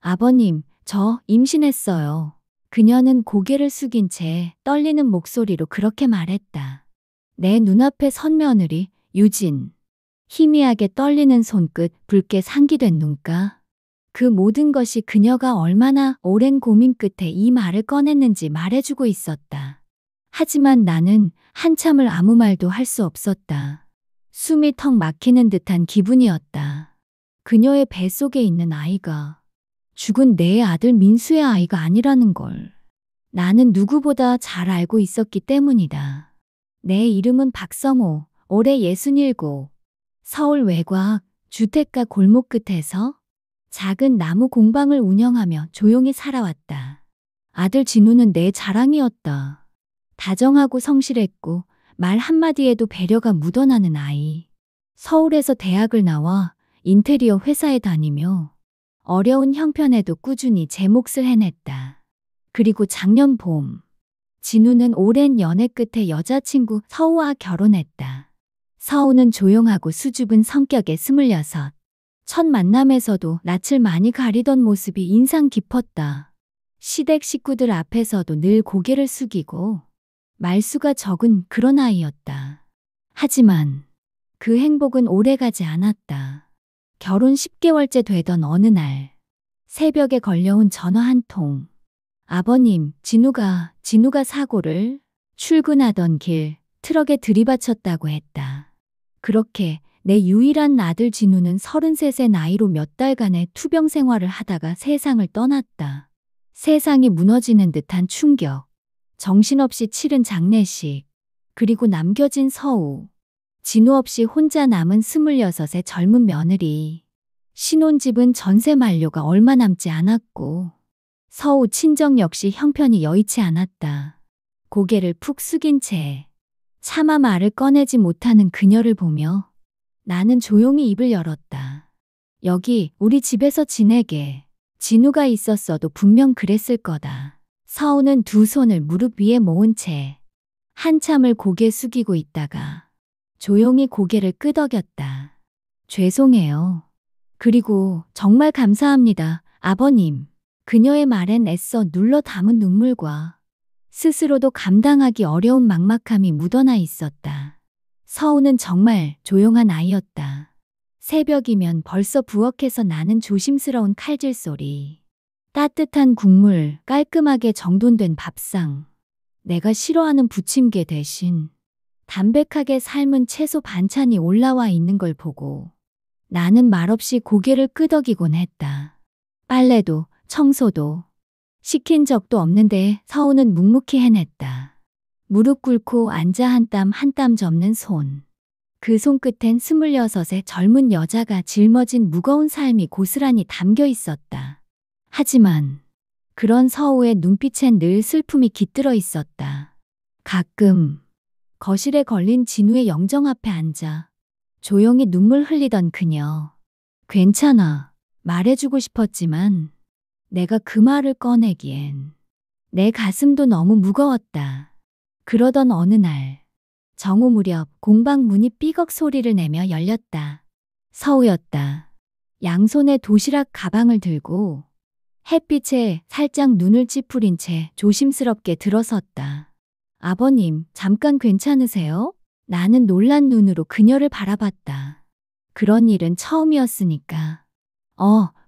아버님, 저 임신했어요. 그녀는 고개를 숙인 채 떨리는 목소리로 그렇게 말했다. 내 눈앞에 선 며느리, 유진. 희미하게 떨리는 손끝, 붉게 상기된 눈가. 그 모든 것이 그녀가 얼마나 오랜 고민 끝에 이 말을 꺼냈는지 말해주고 있었다. 하지만 나는 한참을 아무 말도 할 수 없었다. 숨이 턱 막히는 듯한 기분이었다. 그녀의 뱃속에 있는 아이가 죽은 내 아들 민수의 아이가 아니라는 걸 나는 누구보다 잘 알고 있었기 때문이다. 내 이름은 박성호, 올해 67, 서울 외곽 주택가 골목 끝에서 작은 나무 공방을 운영하며 조용히 살아왔다. 아들 진우는 내 자랑이었다. 다정하고 성실했고 말 한마디에도 배려가 묻어나는 아이. 서울에서 대학을 나와 인테리어 회사에 다니며 어려운 형편에도 꾸준히 제 몫을 해냈다. 그리고 작년 봄, 진우는 오랜 연애 끝에 여자친구 서우와 결혼했다. 서우는 조용하고 수줍은 성격의 26. 첫 만남에서도 낯을 많이 가리던 모습이 인상 깊었다. 시댁 식구들 앞에서도 늘 고개를 숙이고 말수가 적은 그런 아이였다. 하지만 그 행복은 오래가지 않았다. 결혼 10개월째 되던 어느 날, 새벽에 걸려온 전화 한 통. 아버님, 진우가 사고를 출근하던 길 트럭에 들이받쳤다고 했다. 그렇게 내 유일한 아들 진우는 33세 나이로 몇 달간의 투병 생활을 하다가 세상을 떠났다. 세상이 무너지는 듯한 충격, 정신없이 치른 장례식, 그리고 남겨진 서우. 진우 없이 혼자 남은 26의 젊은 며느리. 신혼집은 전세 만료가 얼마 남지 않았고 서우 친정 역시 형편이 여의치 않았다. 고개를 푹 숙인 채 차마 말을 꺼내지 못하는 그녀를 보며 나는 조용히 입을 열었다. 여기 우리 집에서 지내게. 진우가 있었어도 분명 그랬을 거다. 서우는 두 손을 무릎 위에 모은 채 한참을 고개 숙이고 있다가 조용히 고개를 끄덕였다. 죄송해요. 그리고 정말 감사합니다, 아버님. 그녀의 말엔 애써 눌러 담은 눈물과 스스로도 감당하기 어려운 막막함이 묻어나 있었다. 서우는 정말 조용한 아이였다. 새벽이면 벌써 부엌에서 나는 조심스러운 칼질 소리. 따뜻한 국물, 깔끔하게 정돈된 밥상. 내가 싫어하는 부침개 대신 담백하게 삶은 채소 반찬이 올라와 있는 걸 보고 나는 말없이 고개를 끄덕이곤 했다. 빨래도 청소도 시킨 적도 없는데 서우는 묵묵히 해냈다. 무릎 꿇고 앉아 한 땀 한 땀 접는 손. 그 손끝엔 26의 젊은 여자가 짊어진 무거운 삶이 고스란히 담겨 있었다. 하지만 그런 서우의 눈빛엔 늘 슬픔이 깃들어 있었다. 가끔 거실에 걸린 진우의 영정 앞에 앉아 조용히 눈물 흘리던 그녀. 괜찮아. 말해주고 싶었지만 내가 그 말을 꺼내기엔 내 가슴도 너무 무거웠다. 그러던 어느 날 정오 무렵 공방 문이 삐걱 소리를 내며 열렸다. 서우였다. 양손에 도시락 가방을 들고 햇빛에 살짝 눈을 찌푸린 채 조심스럽게 들어섰다. 아버님, 잠깐 괜찮으세요? 나는 놀란 눈으로 그녀를 바라봤다. 그런 일은 처음이었으니까.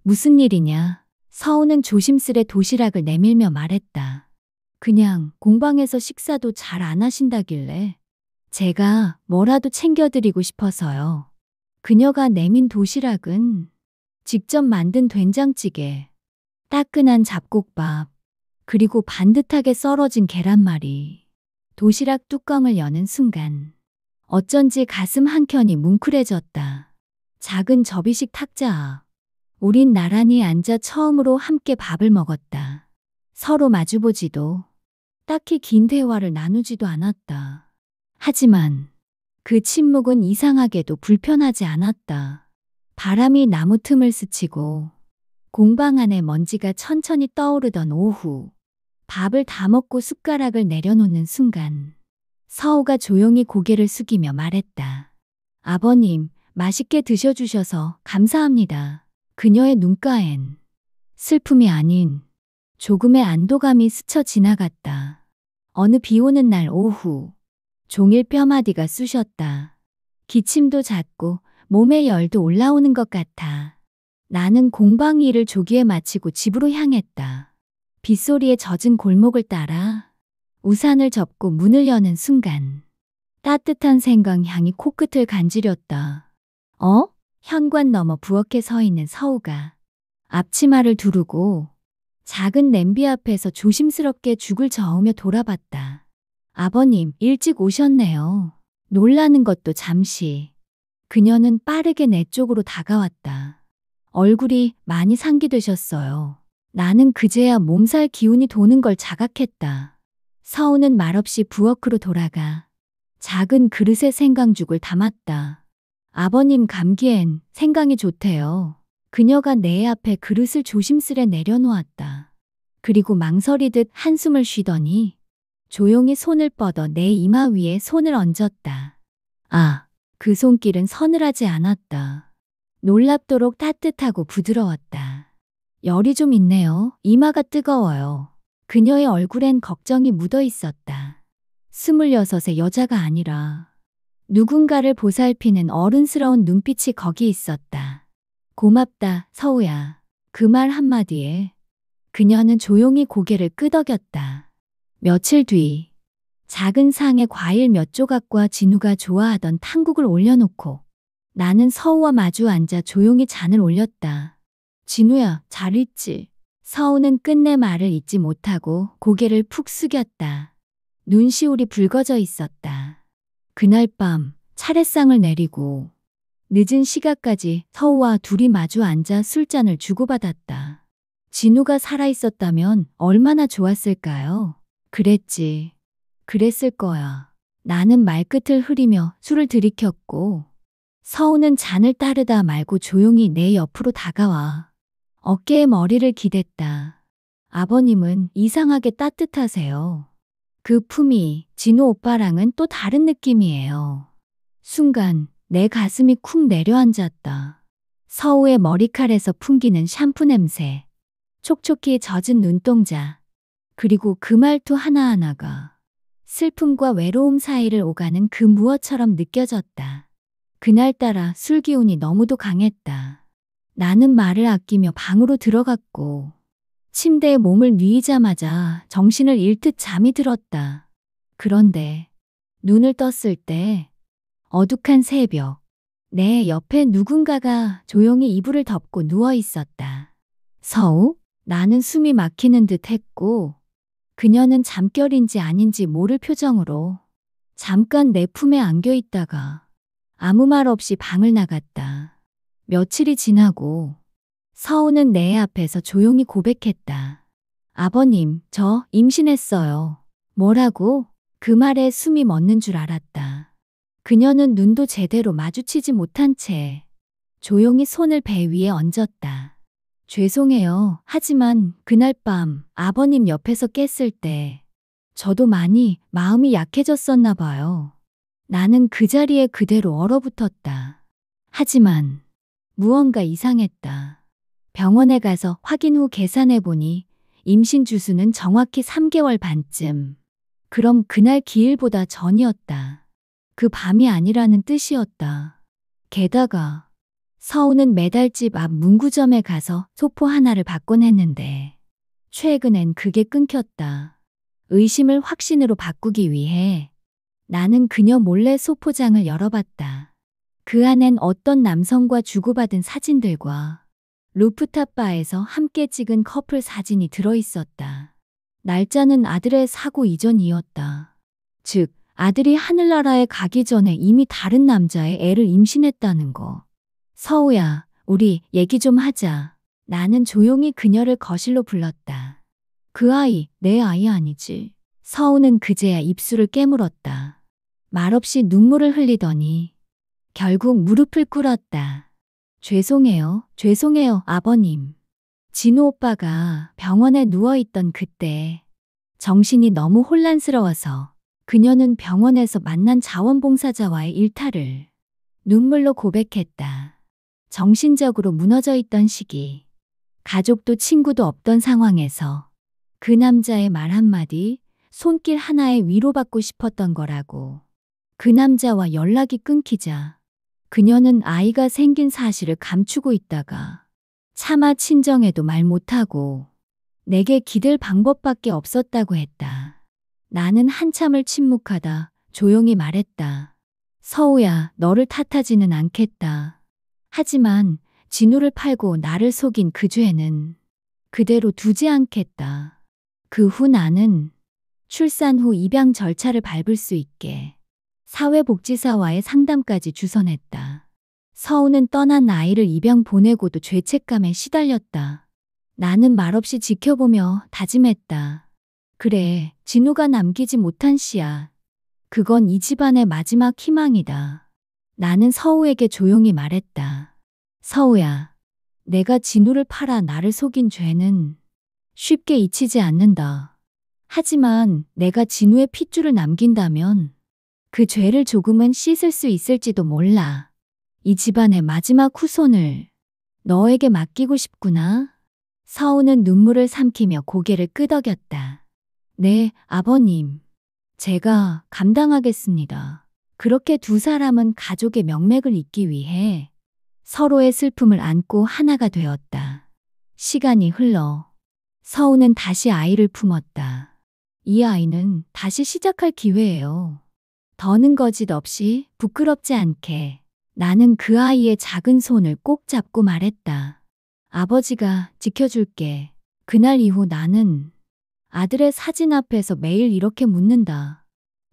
무슨 일이냐? 서우는 조심스레 도시락을 내밀며 말했다. 그냥 공방에서 식사도 잘 안 하신다길래 제가 뭐라도 챙겨드리고 싶어서요. 그녀가 내민 도시락은 직접 만든 된장찌개, 따끈한 잡곡밥, 그리고 반듯하게 썰어진 계란말이. 도시락 뚜껑을 여는 순간 어쩐지 가슴 한켠이 뭉클해졌다. 작은 접이식 탁자 앞. 우린 나란히 앉아 처음으로 함께 밥을 먹었다. 서로 마주보지도 딱히 긴 대화를 나누지도 않았다. 하지만 그 침묵은 이상하게도 불편하지 않았다. 바람이 나무 틈을 스치고 공방 안에 먼지가 천천히 떠오르던 오후. 밥을 다 먹고 숟가락을 내려놓는 순간 서우가 조용히 고개를 숙이며 말했다. 아버님, 맛있게 드셔주셔서 감사합니다. 그녀의 눈가엔 슬픔이 아닌 조금의 안도감이 스쳐 지나갔다. 어느 비 오는 날 오후, 종일 뼈마디가 쑤셨다. 기침도 잦고 몸에 열도 올라오는 것 같아. 나는 공방 일을 조기에 마치고 집으로 향했다. 빗소리에 젖은 골목을 따라 우산을 접고 문을 여는 순간 따뜻한 생강향이 코끝을 간지렸다. 현관 너머 부엌에 서 있는 서우가 앞치마를 두르고 작은 냄비 앞에서 조심스럽게 죽을 저으며 돌아봤다. 아버님, 일찍 오셨네요. 놀라는 것도 잠시. 그녀는 빠르게 내 쪽으로 다가왔다. 얼굴이 많이 상기되셨어요. 나는 그제야 몸살 기운이 도는 걸 자각했다. 서우는 말없이 부엌으로 돌아가 작은 그릇에 생강죽을 담았다. 아버님 감기엔 생강이 좋대요. 그녀가 내 앞에 그릇을 조심스레 내려놓았다. 그리고 망설이듯 한숨을 쉬더니 조용히 손을 뻗어 내 이마 위에 손을 얹었다. 그 손길은 서늘하지 않았다. 놀랍도록 따뜻하고 부드러웠다. 열이 좀 있네요. 이마가 뜨거워요. 그녀의 얼굴엔 걱정이 묻어 있었다. 26의 여자가 아니라 누군가를 보살피는 어른스러운 눈빛이 거기 있었다. 고맙다, 서우야. 그 말 한마디에 그녀는 조용히 고개를 끄덕였다. 며칠 뒤, 작은 상에 과일 몇 조각과 진우가 좋아하던 탕국을 올려놓고 나는 서우와 마주 앉아 조용히 잔을 올렸다. 진우야, 잘 있지? 서우는 끝내 말을 잇지 못하고 고개를 푹 숙였다. 눈시울이 붉어져 있었다. 그날 밤 차례상을 내리고 늦은 시각까지 서우와 둘이 마주 앉아 술잔을 주고받았다. 진우가 살아있었다면 얼마나 좋았을까요? 그랬을 거야. 나는 말끝을 흐리며 술을 들이켰고 서우는 잔을 따르다 말고 조용히 내 옆으로 다가와 어깨에 머리를 기댔다. 아버님은 이상하게 따뜻하세요. 그 품이 진우 오빠랑은 또 다른 느낌이에요. 순간 내 가슴이 쿵 내려앉았다. 서우의 머리칼에서 풍기는 샴푸 냄새, 촉촉히 젖은 눈동자, 그리고 그 말투 하나하나가 슬픔과 외로움 사이를 오가는 그 무엇처럼 느껴졌다. 그날따라 술 기운이 너무도 강했다. 나는 말을 아끼며 방으로 들어갔고 침대에 몸을 뉘이자마자 정신을 잃듯 잠이 들었다. 그런데 눈을 떴을 때 어둑한 새벽, 내 옆에 누군가가 조용히 이불을 덮고 누워 있었다. 서우? 나는 숨이 막히는 듯 했고 그녀는 잠결인지 아닌지 모를 표정으로 잠깐 내 품에 안겨 있다가 아무 말 없이 방을 나갔다. 며칠이 지나고 서우는 내 앞에서 조용히 고백했다. 아버님, 저 임신했어요. 뭐라고? 그 말에 숨이 멎는 줄 알았다. 그녀는 눈도 제대로 마주치지 못한 채 조용히 손을 배 위에 얹었다. 죄송해요. 하지만 그날 밤 아버님 옆에서 깼을 때 저도 많이 마음이 약해졌었나 봐요. 나는 그 자리에 그대로 얼어붙었다. 하지만 무언가 이상했다. 병원에 가서 확인 후 계산해보니 임신 주수는 정확히 3개월 반쯤. 그럼 그날 기일보다 전이었다. 그 밤이 아니라는 뜻이었다. 게다가 서우는 매달 집 앞 문구점에 가서 소포 하나를 받곤 했는데 최근엔 그게 끊겼다. 의심을 확신으로 바꾸기 위해 나는 그녀 몰래 소포장을 열어봤다. 그 안엔 어떤 남성과 주고받은 사진들과 루프탑 바에서 함께 찍은 커플 사진이 들어있었다. 날짜는 아들의 사고 이전이었다. 즉, 아들이 하늘나라에 가기 전에 이미 다른 남자의 애를 임신했다는 거. 서우야, 우리 얘기 좀 하자. 나는 조용히 그녀를 거실로 불렀다. 그 아이, 내 아이 아니지. 서우는 그제야 입술을 깨물었다. 말없이 눈물을 흘리더니 결국 무릎을 꿇었다. 죄송해요, 아버님. 진우 오빠가 병원에 누워있던 그때 정신이 너무 혼란스러워서 그녀는 병원에서 만난 자원봉사자와의 일탈을 눈물로 고백했다. 정신적으로 무너져 있던 시기. 가족도 친구도 없던 상황에서 그 남자의 말 한마디, 손길 하나에 위로받고 싶었던 거라고. 그 남자와 연락이 끊기자 그녀는 아이가 생긴 사실을 감추고 있다가 차마 친정에도 말 못하고 내게 기댈 방법밖에 없었다고 했다. 나는 한참을 침묵하다 조용히 말했다. 서우야, 너를 탓하지는 않겠다. 하지만 진우를 팔고 나를 속인 그 죄는 그대로 두지 않겠다. 그 후 나는 출산 후 입양 절차를 밟을 수 있게 사회복지사와의 상담까지 주선했다. 서우는 떠난 아이를 입양 보내고도 죄책감에 시달렸다. 나는 말없이 지켜보며 다짐했다. 그래, 진우가 남기지 못한 씨야. 그건 이 집안의 마지막 희망이다. 나는 서우에게 조용히 말했다. 서우야, 내가 진우를 팔아 나를 속인 죄는 쉽게 잊히지 않는다. 하지만 내가 진우의 핏줄을 남긴다면 그 죄를 조금은 씻을 수 있을지도 몰라. 이 집안의 마지막 후손을 너에게 맡기고 싶구나. 서우는 눈물을 삼키며 고개를 끄덕였다. 네, 아버님. 제가 감당하겠습니다. 그렇게 두 사람은 가족의 명맥을 잇기 위해 서로의 슬픔을 안고 하나가 되었다. 시간이 흘러 서우는 다시 아이를 품었다. 이 아이는 다시 시작할 기회예요. 더는 거짓 없이 부끄럽지 않게 나는 그 아이의 작은 손을 꼭 잡고 말했다. 아버지가 지켜줄게. 그날 이후 나는 아들의 사진 앞에서 매일 이렇게 묻는다.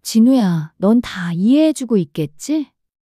진우야, 넌 다 이해해주고 있겠지?